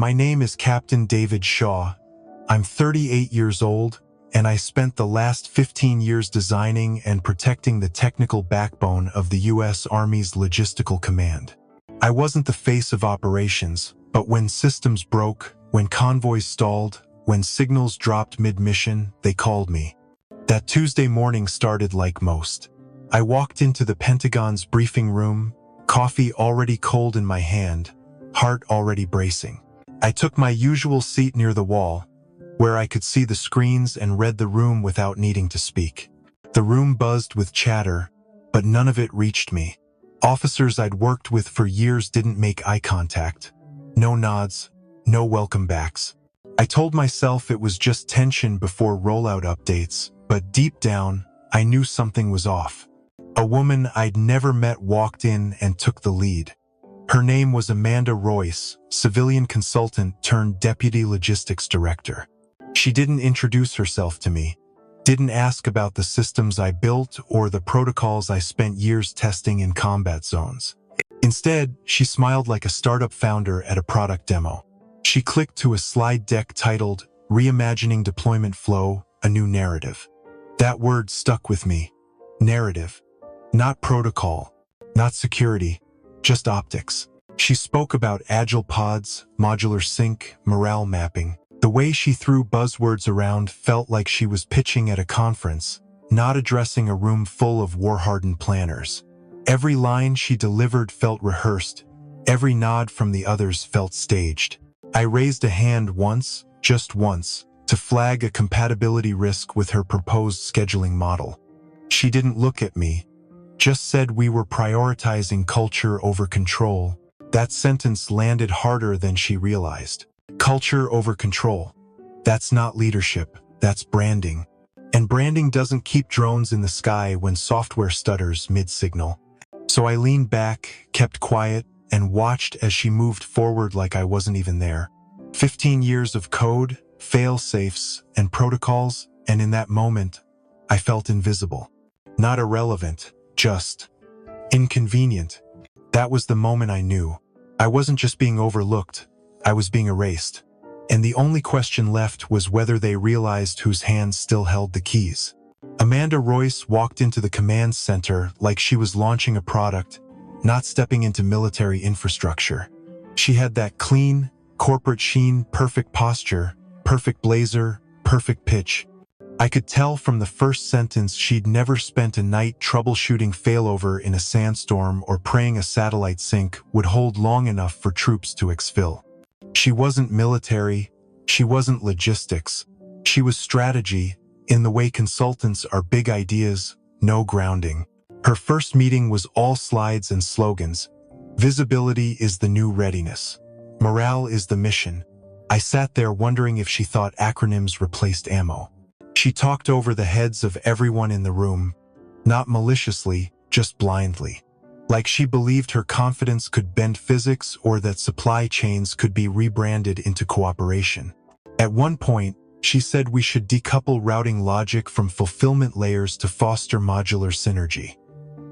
My name is Captain David Shaw. I'm 38 years old, and I spent the last 15 years designing and protecting the technical backbone of the U.S. Army's logistical command. I wasn't the face of operations, but when systems broke, when convoys stalled, when signals dropped mid-mission, they called me. That Tuesday morning started like most. I walked into the Pentagon's briefing room, coffee already cold in my hand, heart already bracing. I took my usual seat near the wall, where I could see the screens and read the room without needing to speak. The room buzzed with chatter, but none of it reached me. Officers I'd worked with for years didn't make eye contact. No nods, no welcome backs. I told myself it was just tension before rollout updates, but deep down, I knew something was off. A woman I'd never met walked in and took the lead. Her name was Amanda Royce, civilian consultant turned deputy logistics director. She didn't introduce herself to me, didn't ask about the systems I built or the protocols I spent years testing in combat zones. Instead, she smiled like a startup founder at a product demo. She clicked to a slide deck titled, "Reimagining Deployment Flow, a New Narrative." That word stuck with me. Narrative. Not protocol, not security, just optics. She spoke about agile pods, modular sync, morale mapping. The way she threw buzzwords around felt like she was pitching at a conference, not addressing a room full of war-hardened planners. Every line she delivered felt rehearsed. Every nod from the others felt staged. I raised a hand once, just once, to flag a compatibility risk with her proposed scheduling model. She didn't look at me, just said we were prioritizing culture over control. That sentence landed harder than she realized. Culture over control. That's not leadership, that's branding. And branding doesn't keep drones in the sky when software stutters mid-signal. So I leaned back, kept quiet, and watched as she moved forward like I wasn't even there. 15 years of code, fail-safes, and protocols, and in that moment, I felt invisible. Not irrelevant, just inconvenient. That was the moment I knew. I wasn't just being overlooked, I was being erased. And the only question left was whether they realized whose hands still held the keys. Amanda Royce walked into the command center like she was launching a product, not stepping into military infrastructure. She had that clean, corporate sheen, perfect posture, perfect blazer, perfect pitch. I could tell from the first sentence she'd never spent a night troubleshooting failover in a sandstorm or praying a satellite sync would hold long enough for troops to exfil. She wasn't military, she wasn't logistics. She was strategy, in the way consultants are big ideas, no grounding. Her first meeting was all slides and slogans. Visibility is the new readiness. Morale is the mission. I sat there wondering if she thought acronyms replaced ammo. She talked over the heads of everyone in the room, not maliciously, just blindly. Like she believed her confidence could bend physics or that supply chains could be rebranded into cooperation. At one point, she said we should decouple routing logic from fulfillment layers to foster modular synergy.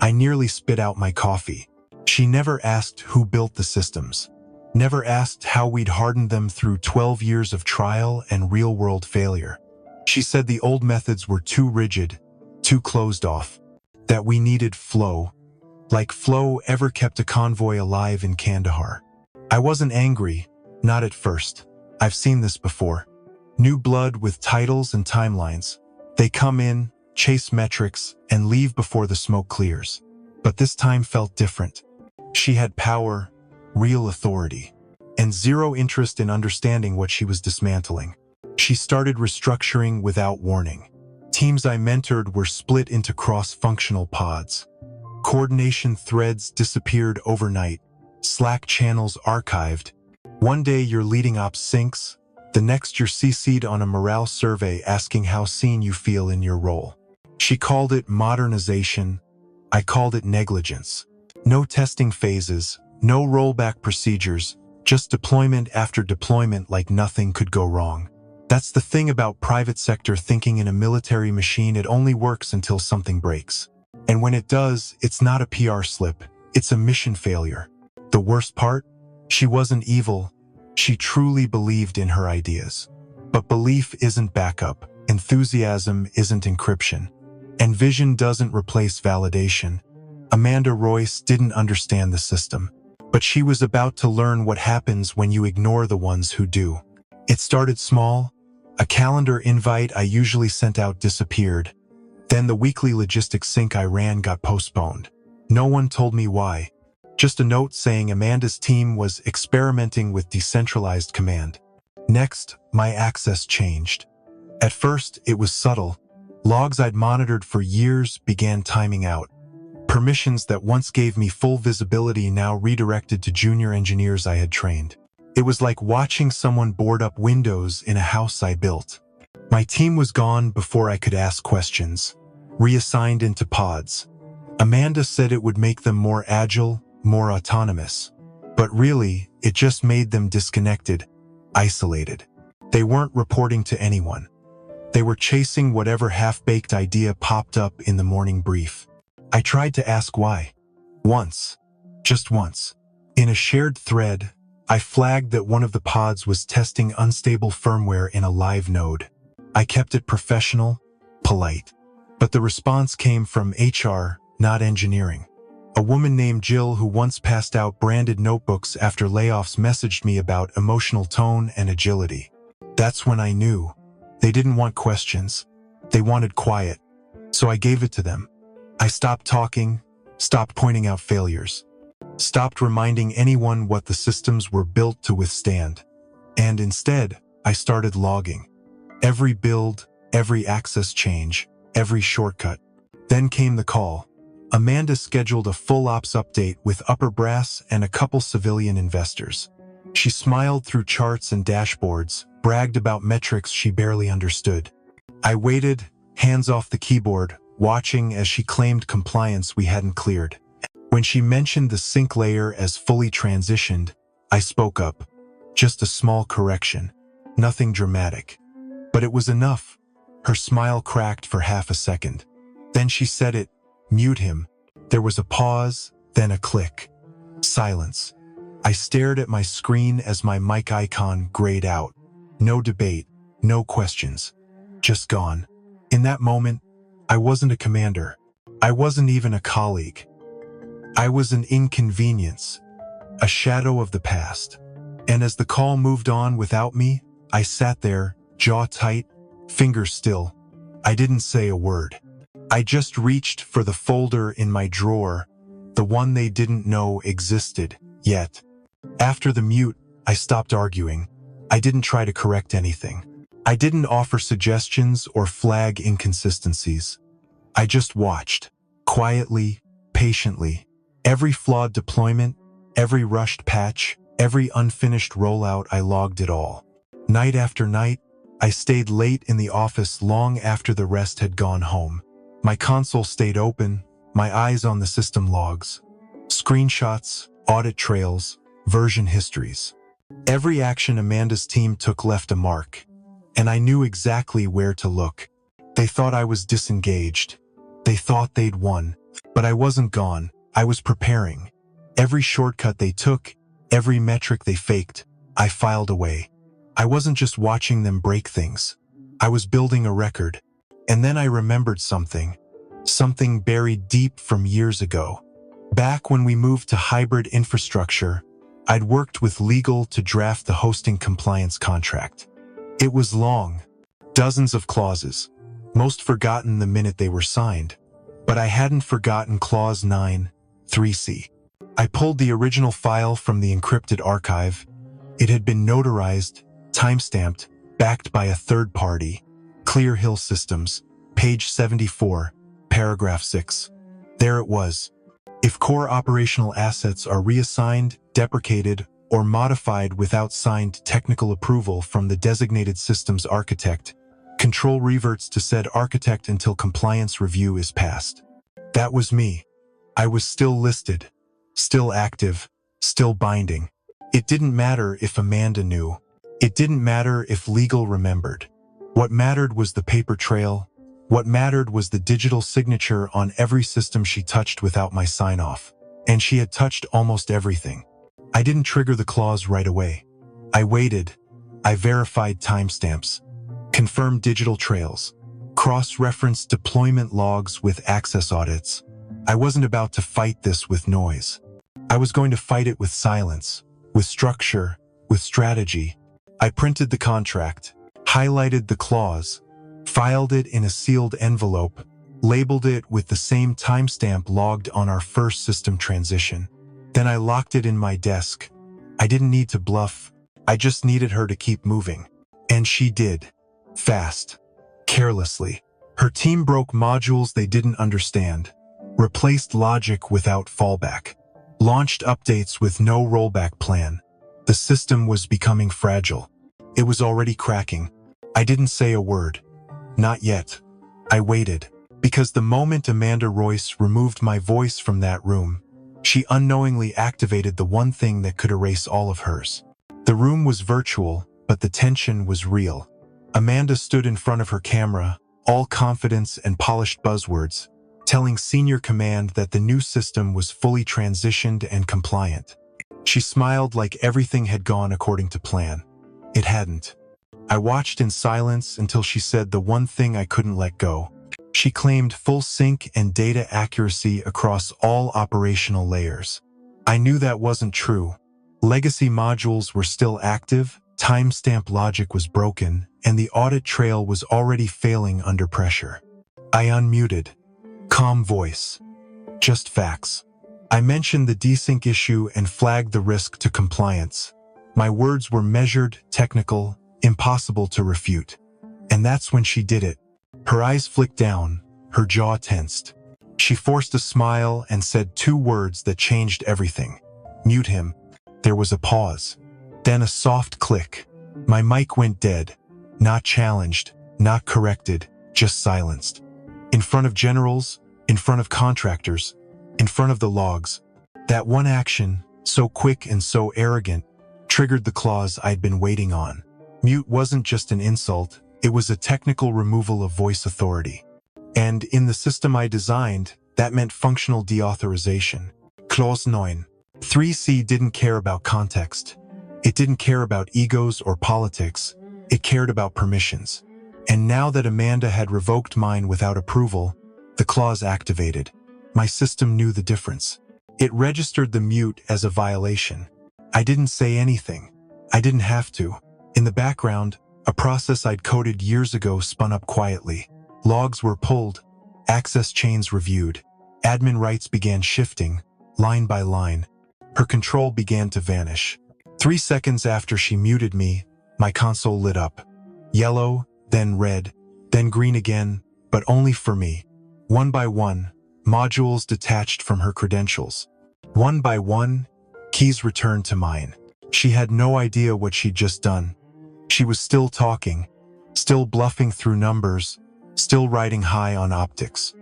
I nearly spit out my coffee. She never asked who built the systems. Never asked how we'd hardened them through 12 years of trial and real-world failure. She said the old methods were too rigid, too closed off, that we needed flow, like flow ever kept a convoy alive in Kandahar. I wasn't angry, not at first. I've seen this before. New blood with titles and timelines. They come in, chase metrics, and leave before the smoke clears. But this time felt different. She had power, real authority, and zero interest in understanding what she was dismantling. She started restructuring without warning. Teams I mentored were split into cross-functional pods. Coordination threads disappeared overnight. Slack channels archived. One day you're leading ops syncs, the next you're CC'd on a morale survey asking how seen you feel in your role. She called it modernization. I called it negligence. No testing phases, no rollback procedures, just deployment after deployment like nothing could go wrong. That's the thing about private sector thinking in a military machine. It only works until something breaks. And when it does, it's not a PR slip, it's a mission failure. The worst part? She wasn't evil, She truly believed in her ideas. But belief isn't backup, enthusiasm isn't encryption, and vision doesn't replace validation. Amanda Royce didn't understand the system, but she was about to learn what happens when you ignore the ones who do. It started small. A calendar invite I usually sent out disappeared. Then the weekly logistics sync I ran got postponed. No one told me why. Just a note saying Amanda's team was experimenting with decentralized command. Next, my access changed. At first, it was subtle. Logs I'd monitored for years began timing out. Permissions that once gave me full visibility now redirected to junior engineers I had trained. It was like watching someone board up windows in a house I built. My team was gone before I could ask questions, reassigned into pods. Amanda said it would make them more agile, more autonomous. But really, it just made them disconnected, isolated. They weren't reporting to anyone. They were chasing whatever half-baked idea popped up in the morning brief. I tried to ask why. Once. Just once. In a shared thread, I flagged that one of the pods was testing unstable firmware in a live node. I kept it professional, polite. But the response came from HR, not engineering. A woman named Jill who once passed out branded notebooks after layoffs messaged me about emotional tone and agility. That's when I knew. They didn't want questions. They wanted quiet. So I gave it to them. I stopped talking, stopped pointing out failures, stopped reminding anyone what the systems were built to withstand. And instead, I started logging. Every build, every access change, every shortcut. Then came the call. Amanda scheduled a full ops update with upper brass and a couple civilian investors. She smiled through charts and dashboards, bragged about metrics she barely understood. I waited, hands off the keyboard, watching as she claimed compliance we hadn't cleared. When she mentioned the sync layer as fully transitioned, I spoke up. Just a small correction. Nothing dramatic. But it was enough. Her smile cracked for half a second. Then she said it. Mute him. There was a pause, then a click. Silence. I stared at my screen as my mic icon grayed out. No debate, no questions. Just gone. In that moment, I wasn't a commander. I wasn't even a colleague. I was an inconvenience, a shadow of the past. And as the call moved on without me, I sat there, jaw tight, fingers still. I didn't say a word. I just reached for the folder in my drawer, the one they didn't know existed yet. After the mute, I stopped arguing. I didn't try to correct anything. I didn't offer suggestions or flag inconsistencies. I just watched, quietly, patiently. Every flawed deployment, every rushed patch, every unfinished rollout, I logged it all. Night after night, I stayed late in the office long after the rest had gone home. My console stayed open, my eyes on the system logs. Screenshots, audit trails, version histories. Every action Amanda's team took left a mark, and I knew exactly where to look. They thought I was disengaged. They thought they'd won, but I wasn't gone. I was preparing. Every shortcut they took, every metric they faked, I filed away. I wasn't just watching them break things. I was building a record. And then I remembered something buried deep from years ago. Back when we moved to hybrid infrastructure, I'd worked with legal to draft the hosting compliance contract. It was long, dozens of clauses, most forgotten the minute they were signed. But I hadn't forgotten Clause 9, 3C. I pulled the original file from the encrypted archive. It had been notarized, timestamped, backed by a third party. Clear Hill Systems, page 74, paragraph 6. There it was. If core operational assets are reassigned, deprecated, or modified without signed technical approval from the designated systems architect, control reverts to said architect until compliance review is passed. That was me. I was still listed, still active, still binding. It didn't matter if Amanda knew. It didn't matter if legal remembered. What mattered was the paper trail. What mattered was the digital signature on every system she touched without my sign-off. And she had touched almost everything. I didn't trigger the clause right away. I waited. I verified timestamps, confirmed digital trails, cross-referenced deployment logs with access audits. I wasn't about to fight this with noise. I was going to fight it with silence, with structure, with strategy. I printed the contract, highlighted the clause, filed it in a sealed envelope, labeled it with the same timestamp logged on our first system transition. Then I locked it in my desk. I didn't need to bluff. I just needed her to keep moving. And she did. Fast. Carelessly. Her team broke modules they didn't understand, replaced logic without fallback, launched updates with no rollback plan. The system was becoming fragile. It was already cracking. I didn't say a word. Not yet. I waited. Because the moment Amanda Royce removed my voice from that room, she unknowingly activated the one thing that could erase all of hers. The room was virtual, but the tension was real. Amanda stood in front of her camera, all confidence and polished buzzwords, telling senior command that the new system was fully transitioned and compliant. She smiled like everything had gone according to plan. It hadn't. I watched in silence until she said the one thing I couldn't let go. She claimed full sync and data accuracy across all operational layers. I knew that wasn't true. Legacy modules were still active, timestamp logic was broken, and the audit trail was already failing under pressure. I unmuted. Calm voice. Just facts. I mentioned the desync issue and flagged the risk to compliance. My words were measured, technical, impossible to refute. And that's when she did it. Her eyes flicked down, her jaw tensed. She forced a smile and said two words that changed everything. Mute him. There was a pause. Then a soft click. My mic went dead. Not challenged, not corrected, just silenced. In front of generals, in front of contractors, in front of the logs. That one action, so quick and so arrogant, triggered the clause I'd been waiting on. Mute wasn't just an insult, it was a technical removal of voice authority. And in the system I designed, that meant functional deauthorization. Clause 9. 3C didn't care about context. It didn't care about egos or politics. It cared about permissions. And now that Amanda had revoked mine without approval, the clause activated. My system knew the difference. It registered the mute as a violation. I didn't say anything. I didn't have to. In the background, a process I'd coded years ago spun up quietly. Logs were pulled, access chains reviewed, admin rights began shifting, line by line. Her control began to vanish. 3 seconds after she muted me, my console lit up. Yellow, then red, then green again, but only for me. One by one, modules detached from her credentials. One by one, keys returned to mine. She had no idea what she'd just done. She was still talking, still bluffing through numbers, still riding high on optics.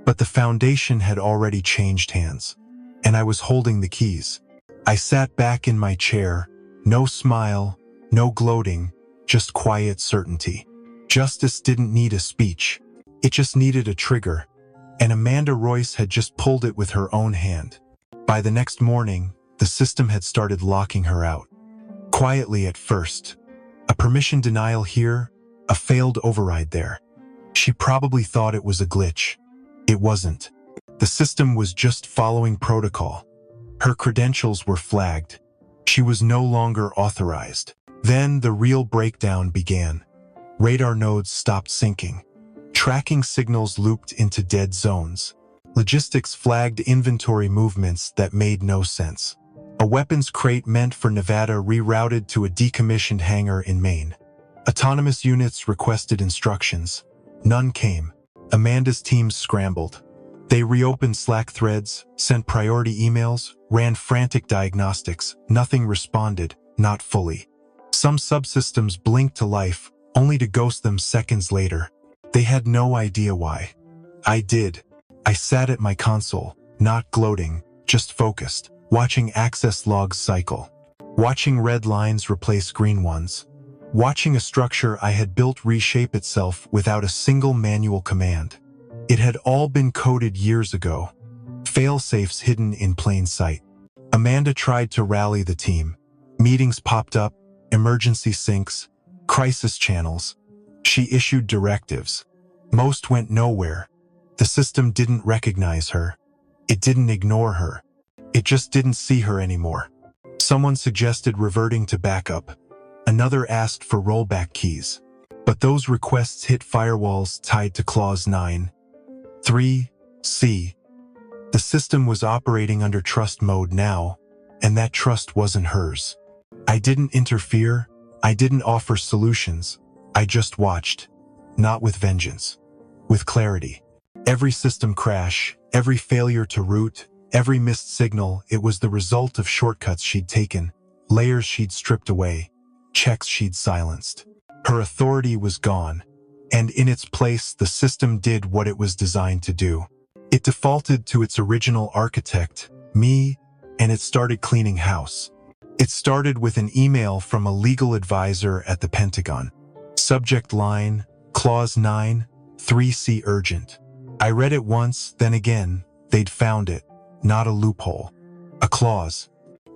But the foundation had already changed hands, and I was holding the keys. I sat back in my chair, no smile, no gloating, just quiet certainty. Justice didn't need a speech. It just needed a trigger, and Amanda Royce had just pulled it with her own hand. By the next morning, the system had started locking her out. Quietly at first. A permission denial here, a failed override there. She probably thought it was a glitch. It wasn't. The system was just following protocol. Her credentials were flagged. She was no longer authorized. Then the real breakdown began. Radar nodes stopped syncing. Tracking signals looped into dead zones. Logistics flagged inventory movements that made no sense. A weapons crate meant for Nevada rerouted to a decommissioned hangar in Maine. Autonomous units requested instructions. None came. Amanda's teams scrambled. They reopened Slack threads, sent priority emails, ran frantic diagnostics. Nothing responded, not fully. Some subsystems blinked to life, only to ghost them seconds later. They had no idea why. I did. I sat at my console, not gloating, just focused, watching access logs cycle, watching red lines replace green ones, watching a structure I had built reshape itself without a single manual command. It had all been coded years ago, fail-safes hidden in plain sight. Amanda tried to rally the team. Meetings popped up, emergency syncs, crisis channels. She issued directives. Most went nowhere. The system didn't recognize her. It didn't ignore her. It just didn't see her anymore. Someone suggested reverting to backup. Another asked for rollback keys. But those requests hit firewalls tied to Clause 9. 3C. The system was operating under trust mode now, and that trust wasn't hers. I didn't interfere. I didn't offer solutions. I just watched. Not with vengeance. With clarity. Every system crash, every failure to route, every missed signal, it was the result of shortcuts she'd taken, layers she'd stripped away, checks she'd silenced. Her authority was gone, and in its place, the system did what it was designed to do. It defaulted to its original architect, me, and it started cleaning house. It started with an email from a legal advisor at the Pentagon. Subject line, Clause 9, 3C urgent. I read it once, then again. They'd found it. Not a loophole. A clause.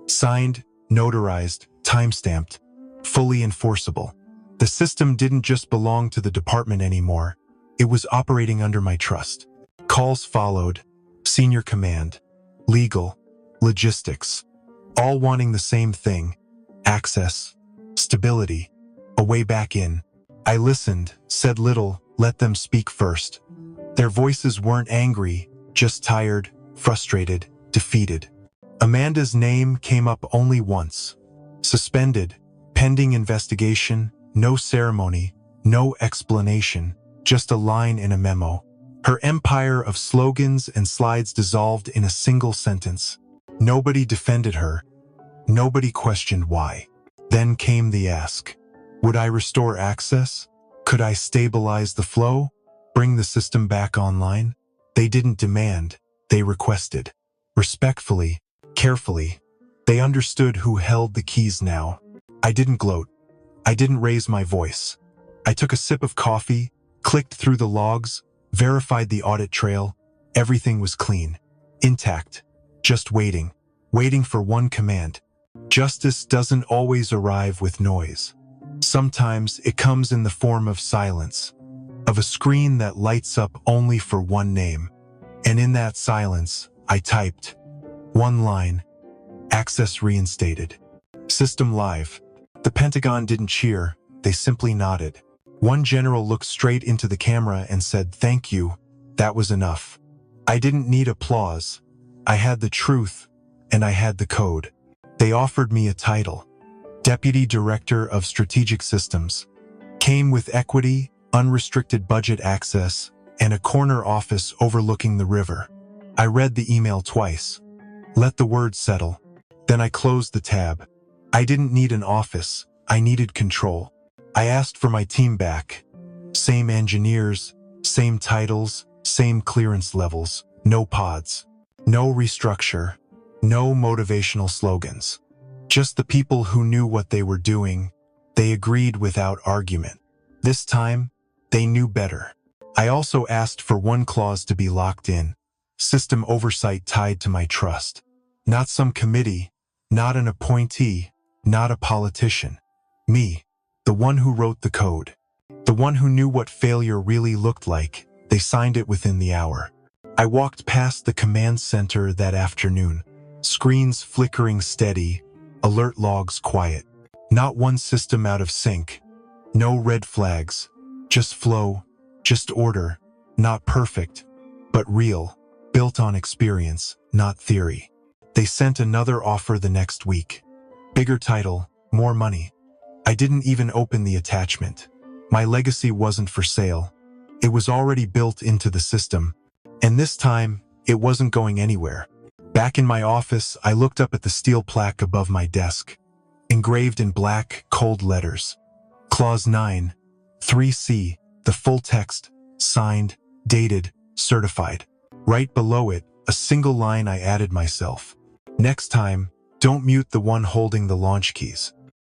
Signed, notarized, timestamped. Fully enforceable. The system didn't just belong to the department anymore. It was operating under my trust. Calls followed. Senior command. Legal. Logistics. All wanting the same thing. Access. Stability. A way back in. I listened, said little, let them speak first. Their voices weren't angry, just tired, frustrated, defeated. Amanda's name came up only once. Suspended, pending investigation, no ceremony, no explanation, just a line in a memo. Her empire of slogans and slides dissolved in a single sentence. Nobody defended her. Nobody questioned why. Then came the ask. Would I restore access? Could I stabilize the flow? Bring the system back online? They didn't demand, they requested. Respectfully, carefully. They understood who held the keys now. I didn't gloat. I didn't raise my voice. I took a sip of coffee, clicked through the logs, verified the audit trail. Everything was clean, intact, just waiting for one command. Justice doesn't always arrive with noise. Sometimes it comes in the form of silence, of a screen that lights up only for one name. And in that silence, I typed one line, access reinstated. System live. The Pentagon didn't cheer, they simply nodded. One general looked straight into the camera and said, "Thank you, that was enough." I didn't need applause. I had the truth, and I had the code. They offered me a title, Deputy Director of Strategic Systems. Came with equity, unrestricted budget access, and a corner office overlooking the river. I read the email twice. Let the words settle. Then I closed the tab. I didn't need an office. I needed control. I asked for my team back. Same engineers, same titles, same clearance levels. No pods. No restructure. No motivational slogans. Just the people who knew what they were doing. They agreed without argument. This time, they knew better. I also asked for one clause to be locked in. System oversight tied to my trust. Not some committee, not an appointee, not a politician. Me, the one who wrote the code. The one who knew what failure really looked like. They signed it within the hour. I walked past the command center that afternoon. Screens flickering steady, alert logs quiet. Not one system out of sync. No red flags. Just flow, just order. Not perfect, but real. Built on experience, not theory. They sent another offer the next week. Bigger title, more money. I didn't even open the attachment. My legacy wasn't for sale. It was already built into the system. And this time, it wasn't going anywhere. Back in my office, I looked up at the steel plaque above my desk. Engraved in black, cold letters. Clause 9, 3C, the full text, signed, dated, certified. Right below it, a single line I added myself. Next time, don't mute the one holding the launch keys.